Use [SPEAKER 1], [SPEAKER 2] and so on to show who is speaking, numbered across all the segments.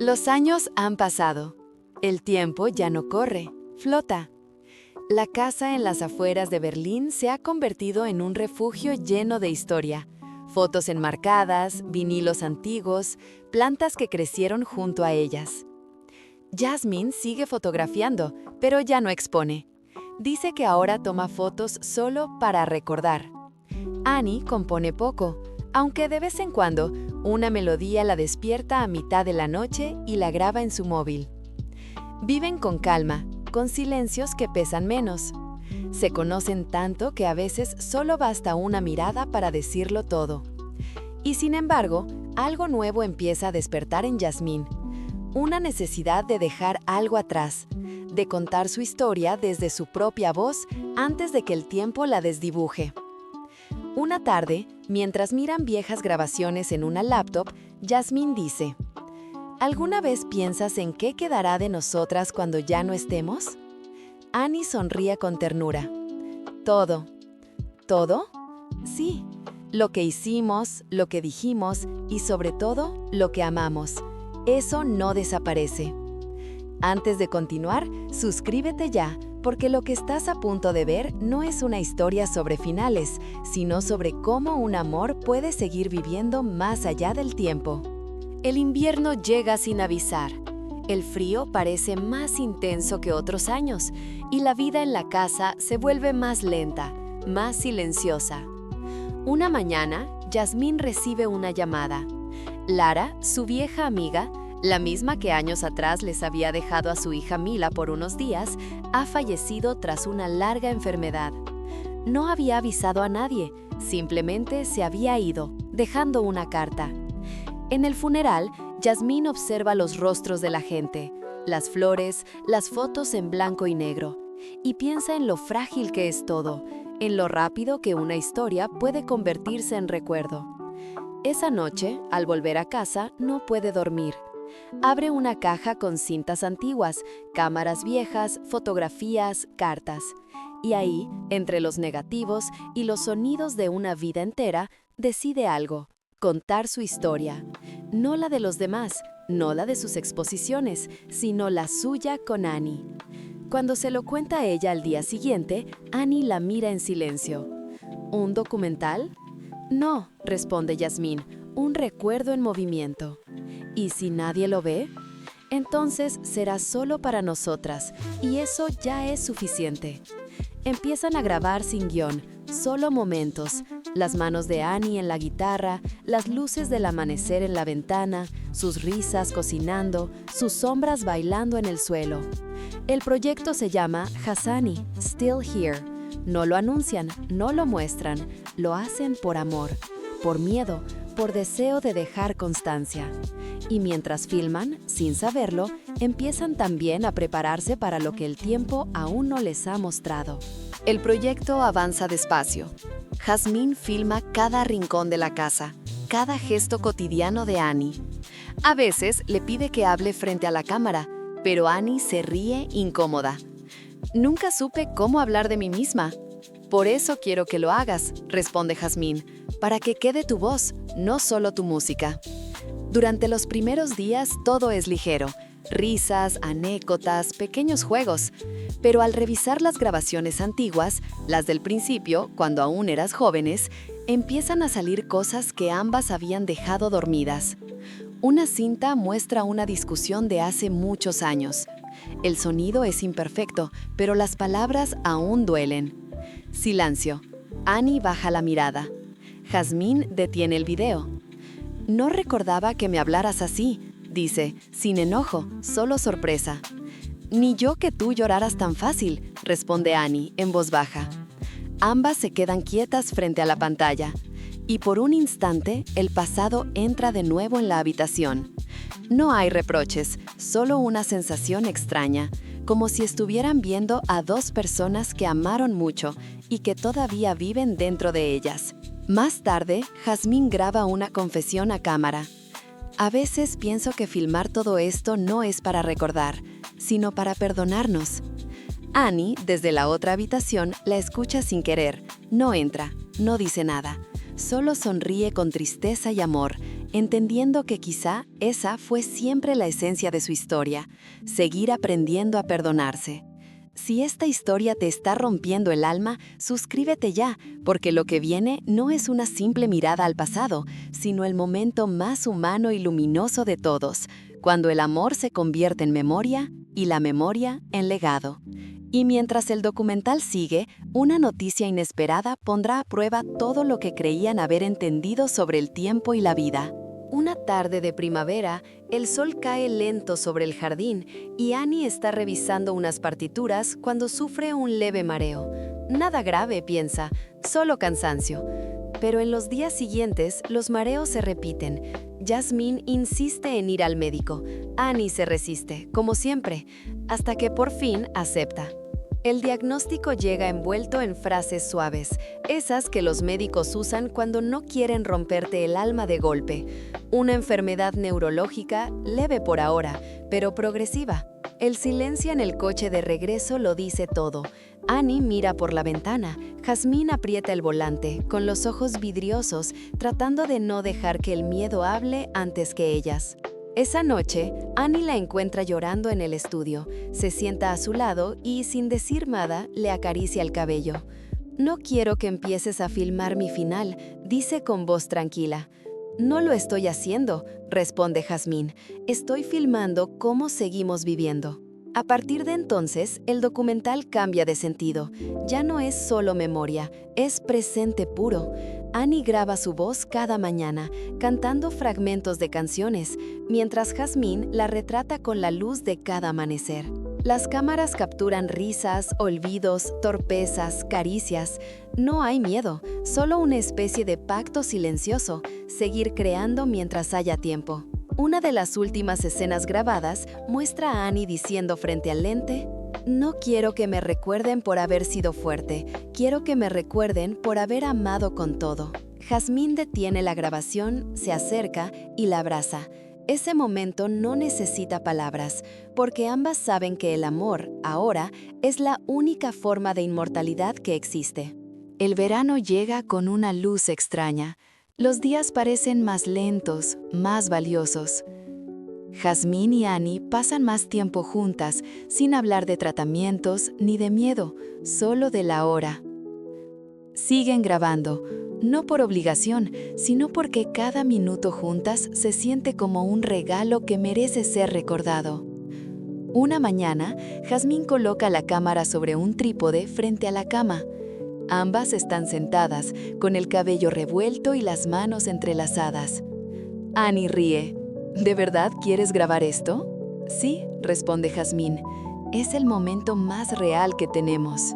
[SPEAKER 1] Los años han pasado. El tiempo ya no corre, flota. La casa en las afueras de Berlín se ha convertido en un refugio lleno de historia. Fotos enmarcadas, vinilos antiguos, plantas que crecieron junto a ellas. Jasmine sigue fotografiando, pero ya no expone. Dice que ahora toma fotos solo para recordar. Annie compone poco, aunque de vez en cuando una melodía la despierta a mitad de la noche y la graba en su móvil. Viven con calma, con silencios que pesan menos. Se conocen tanto que a veces solo basta una mirada para decirlo todo. Y sin embargo, algo nuevo empieza a despertar en Jasmine. Una necesidad de dejar algo atrás, de contar su historia desde su propia voz antes de que el tiempo la desdibuje. Una tarde, mientras miran viejas grabaciones en una laptop, Jasmine dice: ¿Alguna vez piensas en qué quedará de nosotras cuando ya no estemos? Annie sonríe con ternura. Todo. ¿Todo? Sí. Lo que hicimos, lo que dijimos y sobre todo, lo que amamos. Eso no desaparece. Antes de continuar, suscríbete ya, porque lo que estás a punto de ver no es una historia sobre finales, sino sobre cómo un amor puede seguir viviendo más allá del tiempo. El invierno llega sin avisar. El frío parece más intenso que otros años, y la vida en la casa se vuelve más lenta, más silenciosa. Una mañana, Jasmine recibe una llamada. Lara, su vieja amiga, la misma que años atrás les había dejado a su hija Mila por unos días, ha fallecido tras una larga enfermedad. No había avisado a nadie, simplemente se había ido, dejando una carta. En el funeral, Jasmine observa los rostros de la gente, las flores, las fotos en blanco y negro, y piensa en lo frágil que es todo, en lo rápido que una historia puede convertirse en recuerdo. Esa noche, al volver a casa, no puede dormir. Abre una caja con cintas antiguas, cámaras viejas, fotografías, cartas. Y ahí, entre los negativos y los sonidos de una vida entera, decide algo: contar su historia. No la de los demás, no la de sus exposiciones, sino la suya con Annie. Cuando se lo cuenta a ella al día siguiente, Annie la mira en silencio. ¿Un documental? No, responde Jasmine, un recuerdo en movimiento. ¿Y si nadie lo ve? Entonces será solo para nosotras, y eso ya es suficiente. Empiezan a grabar sin guión, solo momentos, las manos de Annie en la guitarra, las luces del amanecer en la ventana, sus risas cocinando, sus sombras bailando en el suelo. El proyecto se llama Hassani, Still Here. No lo anuncian, no lo muestran, lo hacen por amor, por miedo, por deseo de dejar constancia. Y mientras filman, sin saberlo, empiezan también a prepararse para lo que el tiempo aún no les ha mostrado. El proyecto avanza despacio. Jasmine filma cada rincón de la casa, cada gesto cotidiano de Annie. A veces le pide que hable frente a la cámara, pero Annie se ríe incómoda. Nunca supe cómo hablar de mí misma. Por eso quiero que lo hagas, responde Jasmine, para que quede tu voz, no solo tu música. Durante los primeros días todo es ligero, risas, anécdotas, pequeños juegos. Pero al revisar las grabaciones antiguas, las del principio, cuando aún eras jóvenes, empiezan a salir cosas que ambas habían dejado dormidas. Una cinta muestra una discusión de hace muchos años. El sonido es imperfecto, pero las palabras aún duelen. Silencio. Annie baja la mirada. Jasmine detiene el video. No recordaba que me hablaras así, dice, sin enojo, solo sorpresa. Ni yo que tú lloraras tan fácil, responde Annie en voz baja. Ambas se quedan quietas frente a la pantalla. Y por un instante, el pasado entra de nuevo en la habitación. No hay reproches, solo una sensación extraña, como si estuvieran viendo a dos personas que amaron mucho y que todavía viven dentro de ellas. Más tarde, Jasmine graba una confesión a cámara. A veces pienso que filmar todo esto no es para recordar, sino para perdonarnos. Annie, desde la otra habitación, la escucha sin querer. No entra, no dice nada. Solo sonríe con tristeza y amor, entendiendo que quizá esa fue siempre la esencia de su historia, seguir aprendiendo a perdonarse. Si esta historia te está rompiendo el alma, suscríbete ya, porque lo que viene no es una simple mirada al pasado, sino el momento más humano y luminoso de todos, cuando el amor se convierte en memoria y la memoria en legado. Y mientras el documental sigue, una noticia inesperada pondrá a prueba todo lo que creían haber entendido sobre el tiempo y la vida. Una tarde de primavera, el sol cae lento sobre el jardín y Annie está revisando unas partituras cuando sufre un leve mareo. Nada grave, piensa, solo cansancio. Pero en los días siguientes, los mareos se repiten. Jasmine insiste en ir al médico. Annie se resiste, como siempre, hasta que por fin acepta. El diagnóstico llega envuelto en frases suaves, esas que los médicos usan cuando no quieren romperte el alma de golpe. Una enfermedad neurológica, leve por ahora, pero progresiva. El silencio en el coche de regreso lo dice todo. Annie mira por la ventana. Jasmine aprieta el volante, con los ojos vidriosos, tratando de no dejar que el miedo hable antes que ellas. Esa noche, Annie la encuentra llorando en el estudio. Se sienta a su lado y, sin decir nada, le acaricia el cabello. «No quiero que empieces a filmar mi final», dice con voz tranquila. «No lo estoy haciendo», responde Jasmine. «Estoy filmando cómo seguimos viviendo». A partir de entonces, el documental cambia de sentido. Ya no es solo memoria, es presente puro. Annie graba su voz cada mañana, cantando fragmentos de canciones, mientras Jasmine la retrata con la luz de cada amanecer. Las cámaras capturan risas, olvidos, torpezas, caricias. No hay miedo, solo una especie de pacto silencioso, seguir creando mientras haya tiempo. Una de las últimas escenas grabadas muestra a Annie diciendo frente al lente: «No quiero que me recuerden por haber sido fuerte, quiero que me recuerden por haber amado con todo». Jasmine detiene la grabación, se acerca y la abraza. Ese momento no necesita palabras, porque ambas saben que el amor, ahora, es la única forma de inmortalidad que existe. El verano llega con una luz extraña. Los días parecen más lentos, más valiosos. Jasmine y Annie pasan más tiempo juntas, sin hablar de tratamientos ni de miedo, solo de la hora. Siguen grabando, no por obligación, sino porque cada minuto juntas se siente como un regalo que merece ser recordado. Una mañana, Jasmine coloca la cámara sobre un trípode frente a la cama. Ambas están sentadas, con el cabello revuelto y las manos entrelazadas. Annie ríe. «¿De verdad quieres grabar esto?» «Sí», responde Jasmine. «Es el momento más real que tenemos».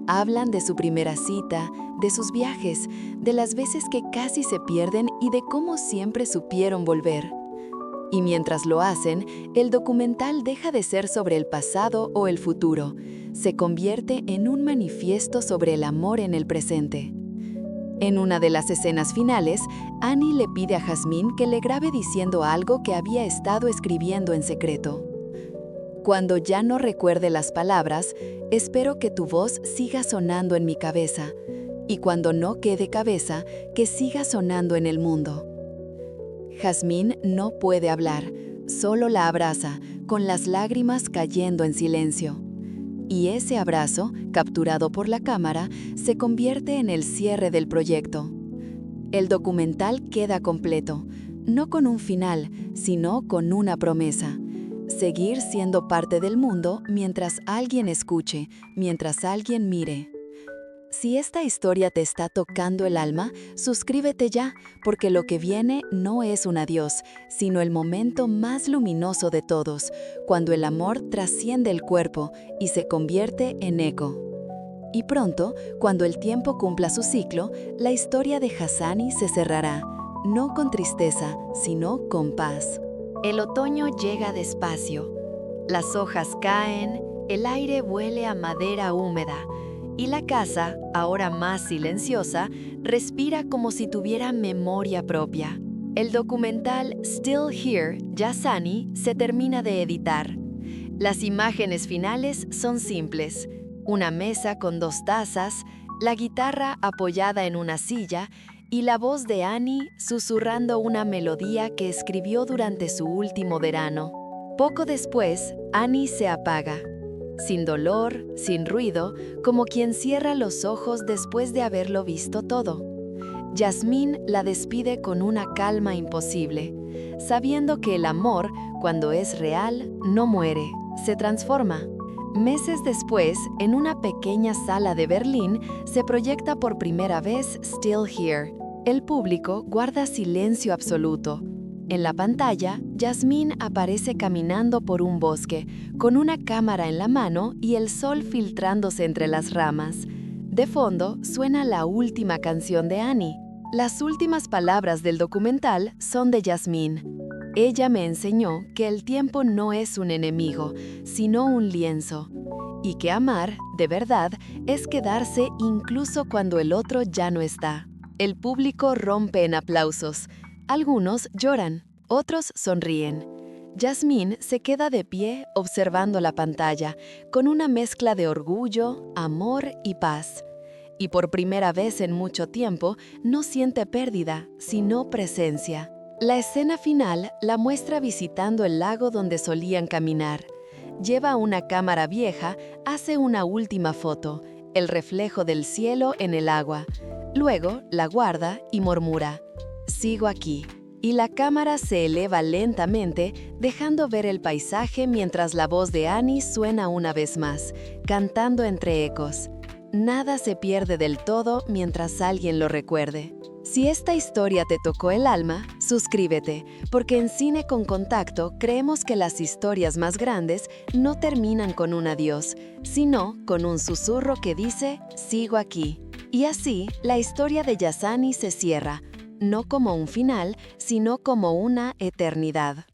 [SPEAKER 1] Hablan de su primera cita, de sus viajes, de las veces que casi se pierden y de cómo siempre supieron volver. Y mientras lo hacen, el documental deja de ser sobre el pasado o el futuro. Se convierte en un manifiesto sobre el amor en el presente. En una de las escenas finales, Annie le pide a Jasmine que le grabe diciendo algo que había estado escribiendo en secreto. «Cuando ya no recuerde las palabras, espero que tu voz siga sonando en mi cabeza, y cuando no quede cabeza, que siga sonando en el mundo». Jasmine no puede hablar, solo la abraza, con las lágrimas cayendo en silencio. Y ese abrazo, capturado por la cámara, se convierte en el cierre del proyecto. El documental queda completo, no con un final, sino con una promesa: seguir siendo parte del mundo mientras alguien escuche, mientras alguien mire. Si esta historia te está tocando el alma, suscríbete ya, porque lo que viene no es un adiós, sino el momento más luminoso de todos, cuando el amor trasciende el cuerpo y se convierte en eco. Y pronto, cuando el tiempo cumpla su ciclo, la historia de Hassani se cerrará, no con tristeza, sino con paz. El otoño llega despacio. Las hojas caen, el aire huele a madera húmeda, y la casa, ahora más silenciosa, respira como si tuviera memoria propia. El documental Still Here, Jasmine, se termina de editar. Las imágenes finales son simples: una mesa con 2 tazas, la guitarra apoyada en una silla y la voz de Annie susurrando una melodía que escribió durante su último verano. Poco después, Annie se apaga, sin dolor, sin ruido, como quien cierra los ojos después de haberlo visto todo. Jasmine la despide con una calma imposible, sabiendo que el amor, cuando es real, no muere, se transforma. Meses después, en una pequeña sala de Berlín, se proyecta por primera vez Still Here. El público guarda silencio absoluto. En la pantalla, Jasmine aparece caminando por un bosque, con una cámara en la mano y el sol filtrándose entre las ramas. De fondo, suena la última canción de Annie. Las últimas palabras del documental son de Jasmine. Ella me enseñó que el tiempo no es un enemigo, sino un lienzo. Y que amar, de verdad, es quedarse incluso cuando el otro ya no está. El público rompe en aplausos. Algunos lloran, otros sonríen. Jasmine se queda de pie observando la pantalla, con una mezcla de orgullo, amor y paz. Y por primera vez en mucho tiempo, no siente pérdida, sino presencia. La escena final la muestra visitando el lago donde solían caminar. Lleva una cámara vieja, hace una última foto, el reflejo del cielo en el agua. Luego la guarda y murmura: «Sigo aquí». Y la cámara se eleva lentamente, dejando ver el paisaje mientras la voz de Annie suena una vez más, cantando entre ecos. Nada se pierde del todo mientras alguien lo recuerde. Si esta historia te tocó el alma, suscríbete, porque en Cine con Contacto creemos que las historias más grandes no terminan con un adiós, sino con un susurro que dice «Sigo aquí». Y así, la historia de Yazani se cierra, no como un final, sino como una eternidad.